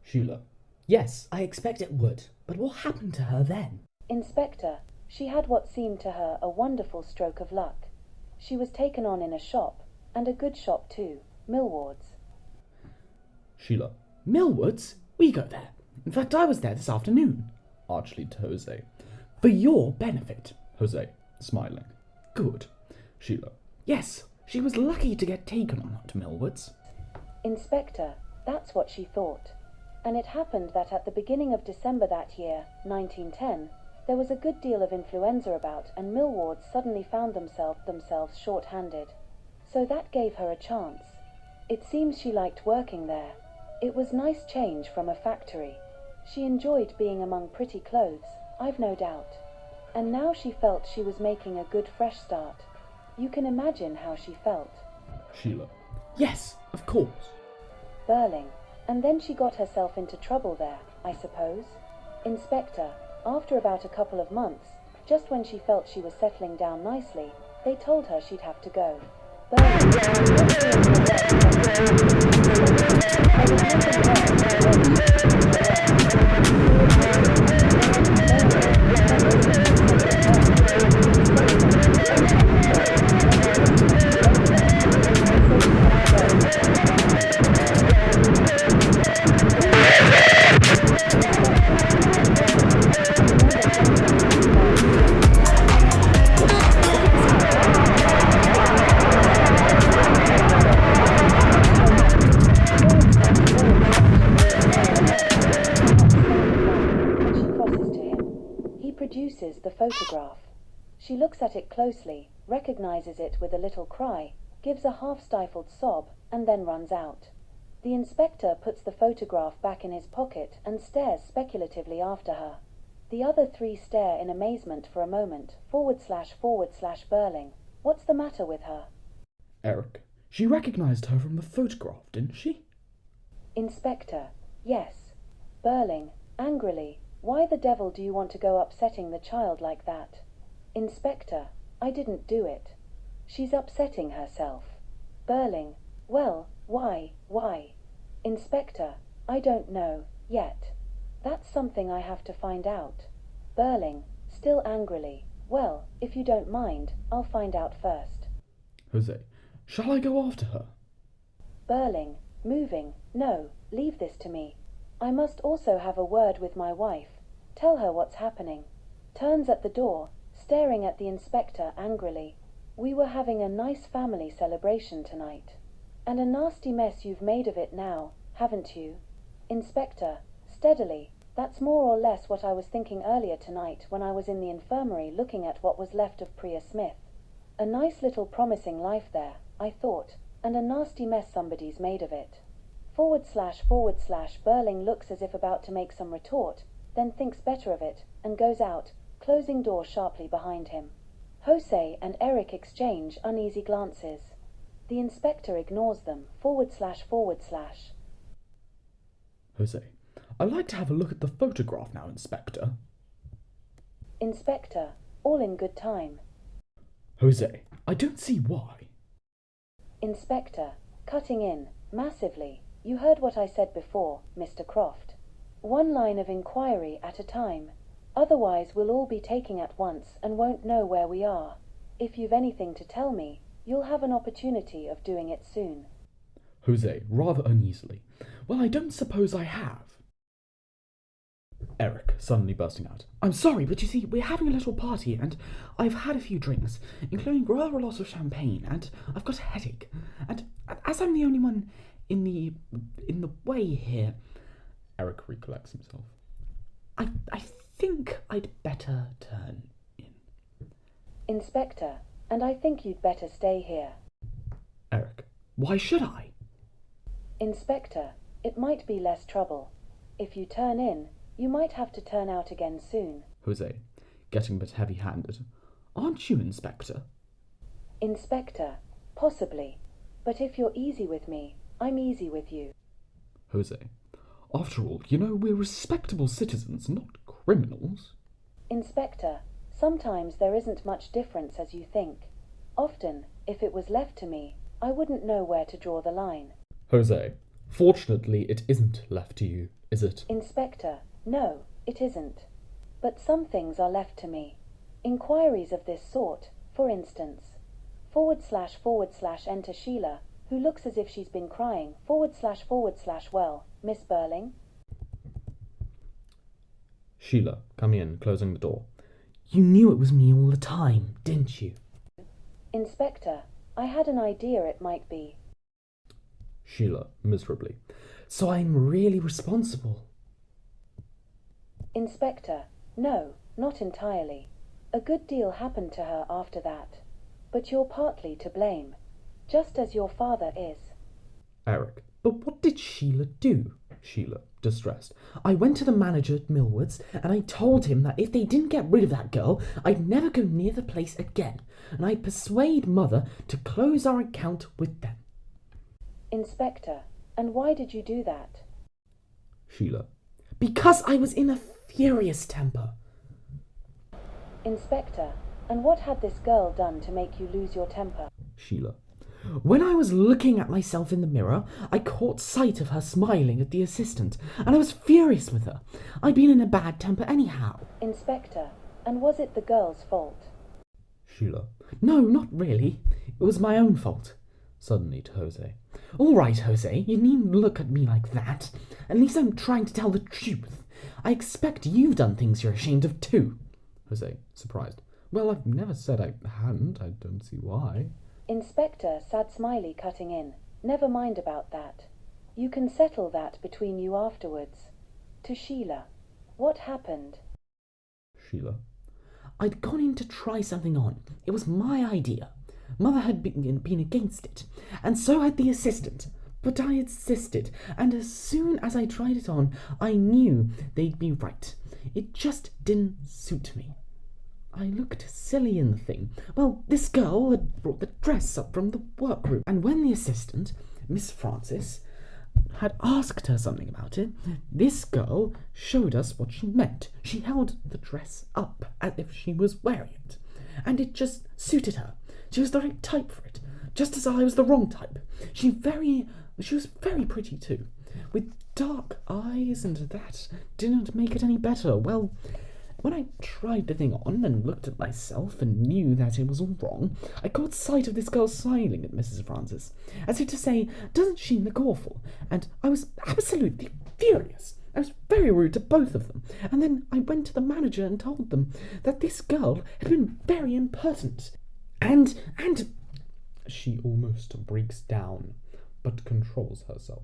Sheila. Yes, I expect it would. But what happened to her then? Inspector, she had what seemed to her a wonderful stroke of luck. She was taken on in a shop, and a good shop too, Millward's. Sheila. Millward's? We go there. In fact, I was there this afternoon. Archly to Jose. For your benefit. Jose, smiling. Good. Sheila. Yes, she was lucky to get taken on to Millward's. Inspector, that's what she thought. And it happened that at the beginning of December that year, 1910, there was a good deal of influenza about, and Millwards suddenly found themselves short-handed. So that gave her a chance. It seems she liked working there. It was nice change from a factory. She enjoyed being among pretty clothes, I've no doubt. And now she felt she was making a good fresh start. You can imagine how she felt. Sheila. Yes, of course. Burling. And then she got herself into trouble there, I suppose. Inspector, after about a couple of months, just when she felt she was settling down nicely, they told her she'd have to go. Produces the photograph. She looks at it closely, recognizes it with a little cry, gives a half-stifled sob, and then runs out. The inspector puts the photograph back in his pocket and stares speculatively after her. The other three stare in amazement for a moment, // Burling. What's the matter with her? Eric. She recognized her from the photograph, didn't she? Inspector. Yes. Burling, angrily. Why the devil do you want to go upsetting the child like that? Inspector, I didn't do it. She's upsetting herself. Burling, well, why? Inspector, I don't know, yet. That's something I have to find out. Burling, still angrily, well, if you don't mind, I'll find out first. Jose, shall I go after her? Burling, moving, no, leave this to me. I must also have a word with my wife. Tell her what's happening. Turns at the door, staring at the inspector angrily. We were having a nice family celebration tonight. And a nasty mess you've made of it now, haven't you? Inspector, steadily, that's more or less what I was thinking earlier tonight when I was in the infirmary looking at what was left of Priya Smith. A nice little promising life there, I thought, and a nasty mess somebody's made of it. // Burling looks as if about to make some retort, then thinks better of it, and goes out, closing door sharply behind him. Jose and Eric exchange uneasy glances. The inspector ignores them, // Jose, I'd like to have a look at the photograph now, Inspector. Inspector, all in good time. Jose, I don't see why. Inspector, cutting in, massively. You heard what I said before, Mr. Croft. One line of inquiry at a time. Otherwise we'll all be taking at once and won't know where we are. If you've anything to tell me, you'll have an opportunity of doing it soon. Jose, rather uneasily. Well, I don't suppose I have. Eric, suddenly bursting out. I'm sorry, but you see, we're having a little party, and I've had a few drinks, including rather a lot of champagne, and I've got a headache. And as I'm the only one in the way here, Eric recollects himself. I think I'd better turn in. Inspector, and I think you'd better stay here. Eric, why should I? Inspector, it might be less trouble. If you turn in, you might have to turn out again soon. Jose, getting a bit heavy-handed. Aren't you, Inspector? Inspector, possibly. But if you're easy with me, I'm easy with you. Jose, after all, you know, we're respectable citizens, not criminals. Inspector, sometimes there isn't much difference as you think. Often, if it was left to me, I wouldn't know where to draw the line. Jose, Fortunately, it isn't left to you, is it? Inspector, no, it isn't. But some things are left to me. Inquiries of this sort, for instance. // enter Sheila, who looks as if she's been crying, // well, Miss Burling? Sheila, coming in, closing the door. You knew it was me all the time, didn't you? Inspector, I had an idea it might be. Sheila, miserably. So I'm really responsible? Inspector, no, not entirely. A good deal happened to her after that. But you're partly to blame, just as your father is. Eric, but what did Sheila do? Sheila, distressed. I went to the manager at Millwoods and I told him that if they didn't get rid of that girl, I'd never go near the place again, and I'd persuade Mother to close our account with them. Inspector, and why did you do that? Sheila, because I was in a furious temper. Inspector, and what had this girl done to make you lose your temper? Sheila, when I was looking at myself in the mirror, I caught sight of her smiling at the assistant, and I was furious with her. I'd been in a bad temper anyhow. Inspector, and was it the girl's fault? Sheila, no, not really. It was my own fault. Suddenly to Jose. All right, Jose, you needn't look at me like that. At least I'm trying to tell the truth. I expect you've done things you're ashamed of too. Jose, surprised. Well, I've never said I hadn't. I don't see why. Inspector, sad smiley cutting in. Never mind about that. You can settle that between you afterwards. To Sheila, what happened? Sheila, I'd gone in to try something on. It was my idea. Mother had been against it, and so had the assistant. But I insisted, and as soon as I tried it on, I knew they'd be right. It just didn't suit me. I looked silly in the thing. Well, this girl had brought the dress up from the workroom, and when the assistant, Miss Francis, had asked her something about it, this girl showed us what she meant. She held the dress up as if she was wearing it, and it just suited her. She was the right type for it, just as I was the wrong type. She was very pretty too, with dark eyes, and that didn't make it any better. Well, when I tried the thing on and looked at myself and knew that it was all wrong, I caught sight of this girl smiling at Mrs. Francis, as if to say, doesn't she look awful? And I was absolutely furious. I was very rude to both of them, and then I went to the manager and told them that this girl had been very impertinent. And she almost breaks down, but controls herself.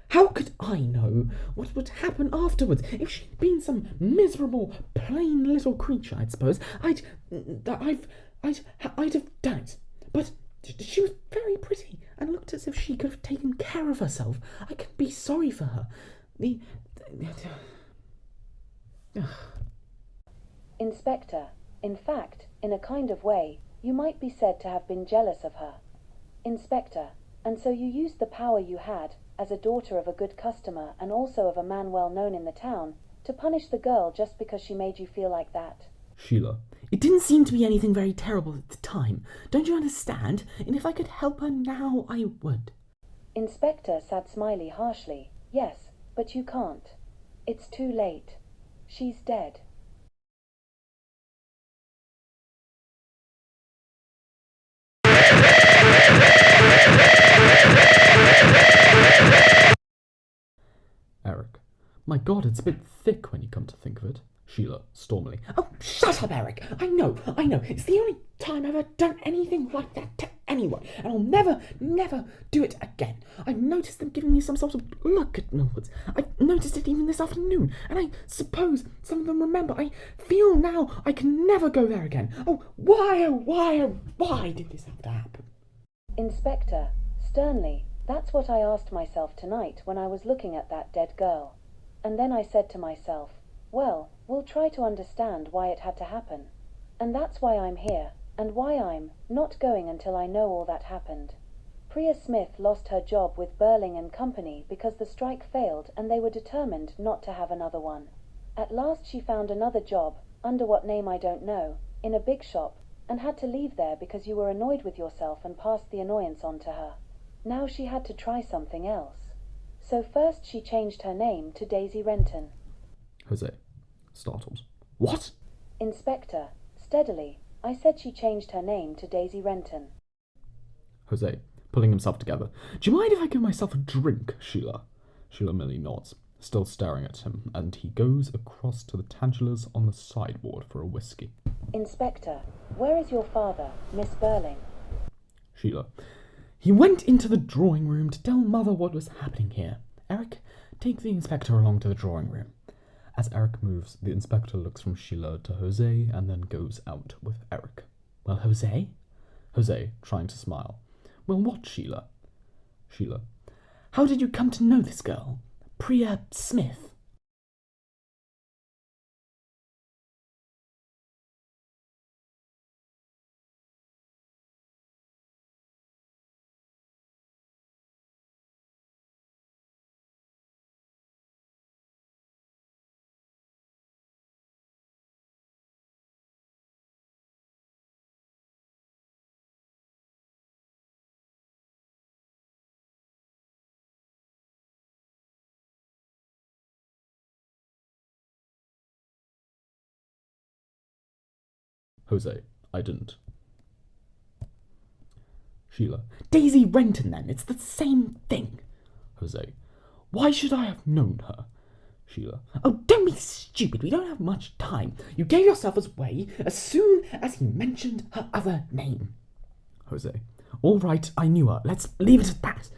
How could I know what would happen afterwards? If she'd been some miserable, plain little creature, I suppose I'd have done it. But she was very pretty and looked as if she could have taken care of herself. I can be sorry for her. Inspector, in fact, in a kind of way, you might be said to have been jealous of her. Inspector, and so you used the power you had, as a daughter of a good customer and also of a man well known in the town, to punish the girl just because she made you feel like that. Sheila, it didn't seem to be anything very terrible at the time. Don't you understand? And if I could help her now, I would. Inspector said Smiley harshly. Yes, but you can't. It's too late. She's dead. Eric, my God, it's a bit thick when you come to think of it. Sheila, stormily. Oh, shut up, Eric. I know. It's the only time I've ever done anything like that to anyone, and I'll never do it again. I've noticed them giving me some sort of look at Millwoods. I've noticed it even this afternoon, and I suppose some of them remember. I feel now I can never go there again. Oh, why did this have to happen? Inspector, sternly, that's what I asked myself tonight when I was looking at that dead girl. And then I said to myself, well, we'll try to understand why it had to happen. And that's why I'm here, and why I'm not going until I know all that happened. Priya Smith lost her job with Burling and Company because the strike failed and they were determined not to have another one. At last she found another job, under what name I don't know, in a big shop, and had to leave there because you were annoyed with yourself and passed the annoyance on to her. Now she had to try something else. So first she changed her name to Daisy Renton. Jose, startled. What? Inspector, steadily, I said she changed her name to Daisy Renton. Jose, pulling himself together. Do you mind if I give myself a drink, Sheila? Sheila merely nods, still staring at him, and he goes across to the tandulas on the sideboard for a whiskey. Inspector, where is your father, Miss Burling? Sheila. He went into the drawing room to tell Mother what was happening here. Eric, take the inspector along to the drawing room. As Eric moves, the inspector looks from Sheila to Jose and then goes out with Eric. Well, Jose? Jose, trying to smile. Well, what, Sheila? Sheila. How did you come to know this girl? Priya Smith. Jose, I didn't. Sheila. Daisy Renton, then. It's the same thing. Jose. Why should I have known her? Sheila. Oh, don't be stupid. We don't have much time. You gave yourself away as soon as he mentioned her other name. Jose. All right, I knew her. Let's leave it at that.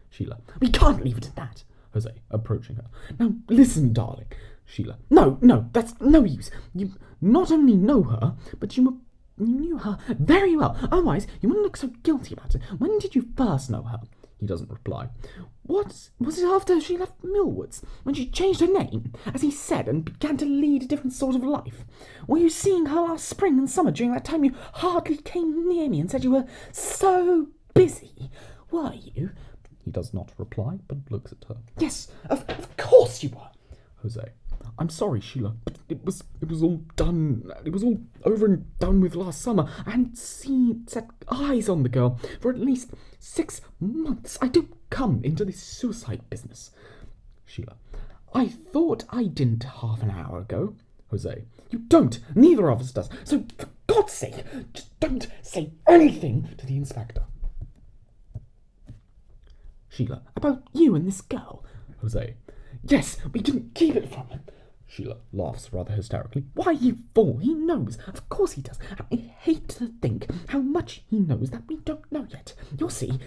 Sheila. We can't leave it at that. Jose, approaching her. Now, listen, darling. Sheila. No, that's no use. You not only know her, but you knew her very well. Otherwise, you wouldn't look so guilty about it. When did you first know her? He doesn't reply. What? Was it after she left Millwoods? When she changed her name, as he said, and began to lead a different sort of life? Were you seeing her last spring and summer during that time you hardly came near me and said you were so busy? Were you? He does not reply, but looks at her. Yes, of course you were. Jose. I'm sorry, Sheila, but it was all done. It was all over and done with last summer. I hadn't set eyes on the girl for at least 6 months. I don't come into this suicide business. Sheila. I thought I didn't half an hour ago. Jose. You don't. Neither of us does. So, for God's sake, just don't say anything to the inspector. Sheila. About you and this girl. Jose. Yes, we didn't keep it from him. Sheila laughs rather hysterically. Why, you fool, he knows. Of course he does. I hate to think how much he knows that we don't know yet. You'll see.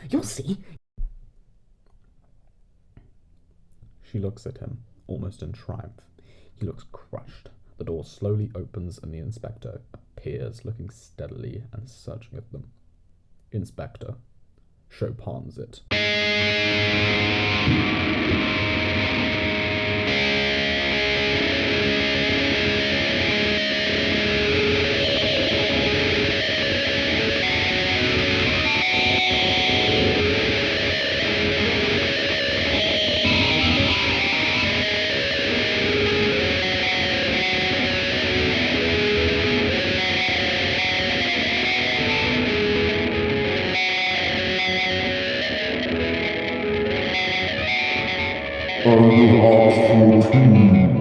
She looks at him, almost in triumph. He looks crushed. The door slowly opens and the inspector appears, looking steadily and searching at them. Inspector. Chopin's it. Article 2.